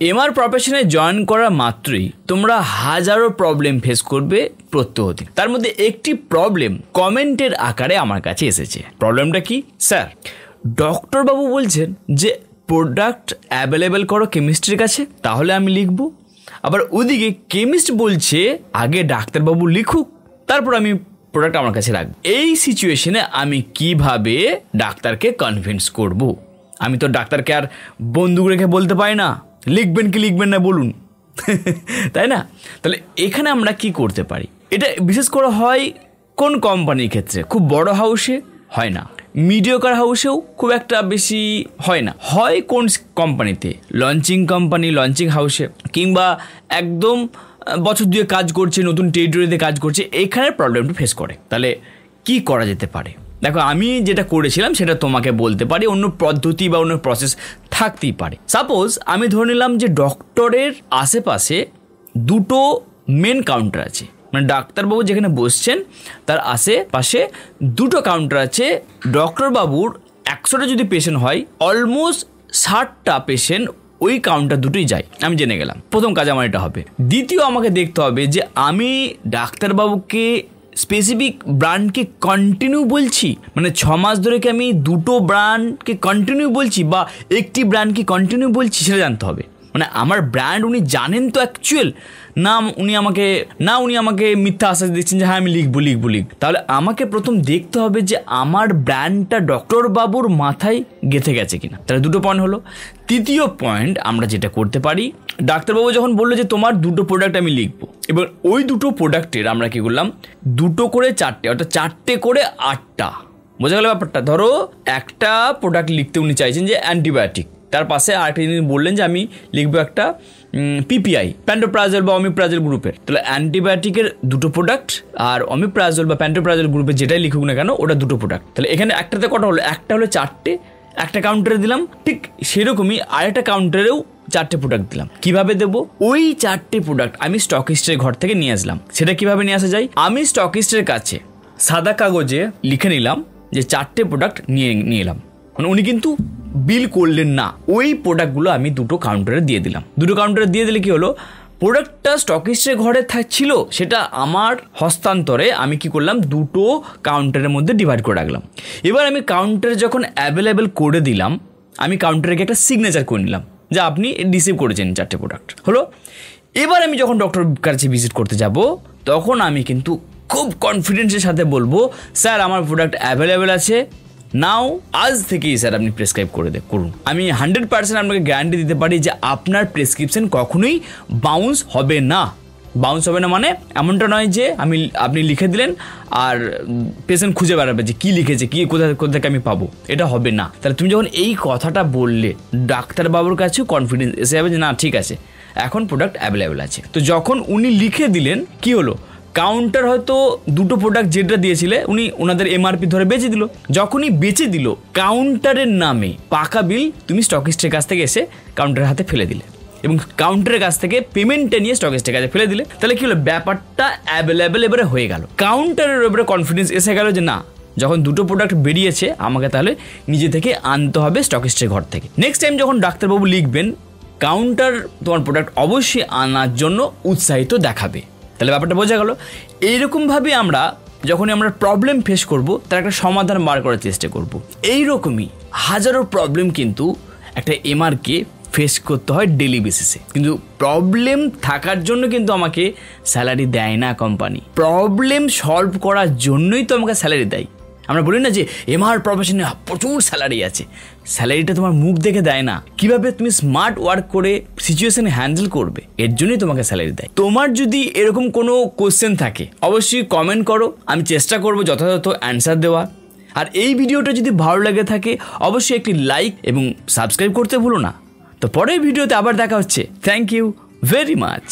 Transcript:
MR প্রফেশনে join করা মাত্রই তোমরা হাজারো প্রবলেম ফেস করবে প্রত্যহদিন। তার মধ্যে একটি প্রবলেম কমেন্টের আকারে আমার কাছে এসেছে। প্রবলেমটা কি? স্যার, ডক্টরবাবু বলছেন যে প্রোডাক্ট অ্যাভেলেবেল করো কেমিস্ট্রির কাছে, তাহলে আমি লিখব। আবার ওদিকে কেমিস্ট বলছে আগে ডাক্তারবাবু লিখুক, তারপর আমি প্রোডাক্ট আমার কাছে রাখবো। এই সিচুয়েশনে আমি কিভাবে ডাক্তারকে কনভিন্স করব? আমি তো ডাক্তারকে আর বন্দুক রেখে বলতে পারি না লিখবেন কি লিখবেন না বলুন, তাই না? তাহলে এখানে আমরা কি করতে পারি? এটা বিশেষ করে হয় কোন কোম্পানির ক্ষেত্রে, খুব বড় হাউসে হয় না, মিডিওকার হাউসেও খুব একটা বেশি হয় না, হয় কোন কোম্পানিতে, লঞ্চিং কোম্পানি, লঞ্চিং হাউসে, কিংবা একদম বছর দুয়ে কাজ করছে, নতুন টেরিটরিতে কাজ করছে, এখানে প্রবলেমটা ফেস করে। তাহলে কি করা যেতে পারে? দেখো, আমি যেটা করেছিলাম সেটা তোমাকে বলতে পারি, অন্য পদ্ধতি বা অন্য প্রসেস থাকতেই পারে। সাপোজ আমি ধরে নিলাম যে ডক্টরের আশেপাশে দুটো মেন কাউন্টার আছে, মানে ডাক্তারবাবু যেখানে বসছেন তার আশেপাশে দুটো কাউন্টার আছে। ডক্টরবাবুর 100টা যদি পেশেন্ট হয়, অলমোস্ট 60টা পেশেন্ট ওই কাউন্টার দুটোই যায়। আমি জেনে গেলাম, প্রথম কাজ আমার এটা হবে। দ্বিতীয়, আমাকে দেখতে হবে যে আমি ডাক্তারবাবুকে স্পেসিফিক ব্র্যান্ডকে কন্টিনিউ বলছি, মানে 6 মাস ধরে কি আমি দুটো ব্র্যান্ডকে কন্টিনিউ বলছি বা একটি ব্র্যান্ডকে কন্টিনিউ বলছি, সেটা জানতে হবে। মানে আমার ব্র্যান্ড উনি জানেন তো অ্যাকচুয়াল, না উনি আমাকে মিথ্যা আশ্বাস দিচ্ছেন যে হ্যাঁ আমি লিখবো। তাহলে আমাকে প্রথম দেখতে হবে যে আমার ব্র্যান্ডটা ডক্টরবাবুর মাথায় গেঁথে গেছে কিনা। তাহলে দুটো পয়েন্ট হলো। তৃতীয় পয়েন্ট, আমরা যেটা করতে পারি, ডাক্তারবাবু যখন বললো যে তোমার দুটো প্রোডাক্ট আমি লিখবো, এবার ওই দুটো প্রোডাক্টের আমরা কি করলাম, 2 করে 4টে, অর্থাৎ 4টে করে 8টা। বোঝা গেল ব্যাপারটা? ধরো একটা প্রোডাক্ট লিখতে উনি চাইছেন যে অ্যান্টিবায়োটিক, তার পাশে আরেকটা জিনিস বললেন যে আমি লিখবো একটা পিপিআই, প্যান্টোপ্রাজল বা অমিপ্রাজল গ্রুপের। তাহলে অ্যান্টিবায়োটিকের দুটো প্রোডাক্ট আর অমিপ্রাজল বা প্যান্টোপ্রাজল গ্রুপের যেটাই লিখুক না কেন, ওটা দুটো প্রোডাক্ট। তাহলে এখানে একটাতে কটা হলো? একটা হলো 4টে, একটা কাউন্টারে দিলাম। ঠিক সেরকমই আরেকটা কাউন্টারেও 4টে প্রোডাক্ট দিলাম। কিভাবে দেবো? ওই 4টে প্রোডাক্ট আমি স্টকিস্টের ঘর থেকে নিয়ে আসলাম। সেটা কিভাবে নিয়ে আসা যায়? আমি স্টকিস্টের কাছে সাদা কাগজে লিখে নিলাম যে 4টে প্রোডাক্ট নিয়ে এলাম, মানে উনি কিন্তু বিল করলেন না। ওই প্রোডাক্টগুলো আমি দুটো কাউন্টারে দিয়ে দিলাম। দুটো কাউন্টারে দিয়ে দিলে কি হলো, প্রোডাক্টটা স্টকিস্টের ঘরে ছিল, সেটা আমার হস্তান্তরে আমি কি করলাম, দুটো কাউন্টারের মধ্যে ডিভাইড করে রাখলাম। এবার আমি কাউন্টারে যখন অ্যাভেলেবেল করে দিলাম, আমি কাউন্টারে একটা সিগনেচার করে নিলাম যে আপনি রিসিভ করেছেন 4টে প্রোডাক্ট হলো। এবার আমি যখন ডক্টরের কাছে ভিজিট করতে যাব, তখন আমি কিন্তু খুব কনফিডেন্সের সাথে বলবো, স্যার আমার প্রোডাক্ট অ্যাভেলেবেল আছে, নাও আজ থেকেই স্যার আপনি প্রেসক্রাইব করুন। আমি 100% আপনাকে গ্যারান্টি দিতে পারি যে আপনার প্রেসক্রিপশন কখনোই বাউন্স হবে না। মানে এমনটা নয় যে আপনি লিখে দিলেন আর পেশেন্ট খুঁজে বেড়াবে যে কী লিখেছে, কোথা থেকে আমি পাবো, এটা হবে না। তাহলে তুমি যখন এই কথাটা বললে, ডাক্তারবাবুর কাছেও কনফিডেন্স এসে যাবে যে না ঠিক আছে, এখন প্রোডাক্ট অ্যাভেলেবেল আছে। তো যখন উনি লিখে দিলেন, কি হলো, কাউন্টার হয়তো দুটো প্রোডাক্ট যেটা দিয়েছিলে উনি ওনাদের এমআরপি ধরে বেচে দিল। যখনই বেচে দিল, কাউন্টারের নামে পাকা বিল তুমি স্টকিস্টের কাছ থেকে এসে কাউন্টারের হাতে ফেলে দিলে এবং কাউন্টারের কাছ থেকে পেমেন্টটা নিয়ে স্টকিস্টের কাছে ফেলে দিলে। তাহলে কি হলো, ব্যাপারটা অ্যাভেলেবেল এবারে হয়ে গেল। কাউন্টারের এবারে কনফিডেন্স এসে গেল যে না, যখন দুটো প্রোডাক্ট বেরিয়েছে আমাকে তাহলে নিজে থেকে আনতে হবে স্টকিস্টের ঘর থেকে। নেক্সট টাইম যখন ডাক্তারবাবু লিখবেন, কাউন্টার তোমার প্রোডাক্ট অবশ্যই আনার জন্য উৎসাহিত দেখাবে। তাহলে ব্যাপারটা বোঝা গেল। এইরকমভাবে আমরা যখনই আমরা প্রবলেম ফেস করব, তার একটা সমাধান বার করার চেষ্টা করব। এইরকমই হাজারো প্রবলেম কিন্তু একটা এমআরকে ফেস করতে হয় ডেলি বেসিসে। কিন্তু প্রবলেম থাকার জন্য কিন্তু আমাকে স্যালারি দেয় না কোম্পানি, প্রবলেম সলভ করার জন্যই তো আমাকে স্যালারি দেয়। আমরা বলি না যে এমআর প্রফেশনে প্রচুর স্যালারি আছে, স্যালারিটা তোমার মুখ দেখে দেয় না, কিভাবে তুমি স্মার্ট ওয়ার্ক করে সিচুয়েশন হ্যান্ডেল করবে, এর জন্যই তোমাকে স্যালারি দেয়। তোমার যদি এরকম কোনো কোশ্চেন থাকে অবশ্যই কমেন্ট করো, আমি চেষ্টা করব যথাযথ অ্যান্সার দেওয়া। আর এই ভিডিওটা যদি ভালো লাগে থাকে অবশ্যই একটি লাইক এবং সাবস্ক্রাইব করতে ভুলো না। তো পরের ভিডিওতে আবার দেখা হচ্ছে। Thank you very much.